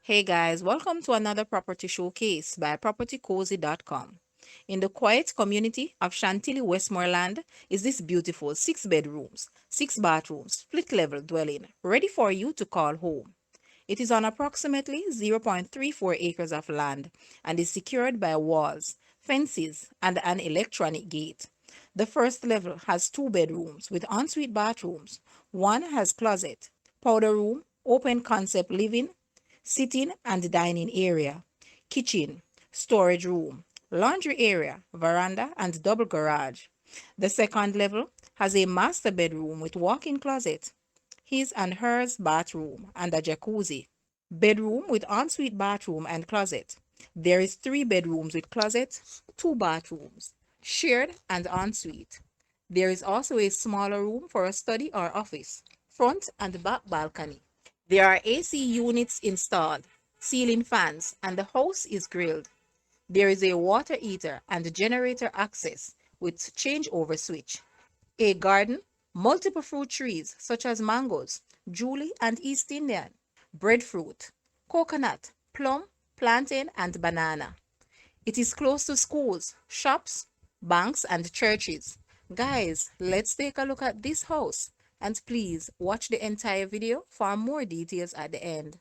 Hey guys, welcome to another property showcase by propertycozy.com. In the quiet community of Chantilly, Westmoreland, is this beautiful 6 bedrooms, 6 bathrooms, split level dwelling ready for you to call home. It is on approximately 0.34 acres of land and is secured by walls, fences, and an electronic gate. The first level has 2 bedrooms with ensuite bathrooms. One has closet, powder room, open concept living, sitting and dining area, kitchen, storage room, laundry area, veranda, and double garage. The second level has a master bedroom with walk-in closet, his and hers bathroom, and a jacuzzi. Bedroom with ensuite bathroom and closet. There is 3 bedrooms with closet, 2 bathrooms, shared and ensuite. There is also a smaller room for a study or office, front and back balcony. There are AC units installed, ceiling fans, and the house is grilled. There is a water heater and generator access with changeover switch. A garden, multiple fruit trees such as mangoes, Julie and East Indian, breadfruit, coconut, plum, plantain, and banana. It is close to schools, shops, banks, and churches. Guys, let's take a look at this house. And please watch the entire video for more details at the end.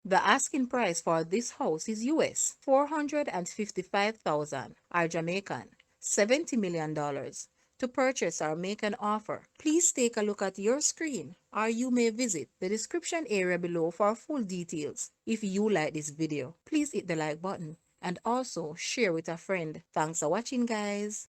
The asking price for this house is US 455,000 or Jamaican $70 million. To purchase or make an offer, please take a look at your screen or you may visit the description area below for full details. If you like this video, please hit the like button and also share with a friend. Thanks for watching, guys.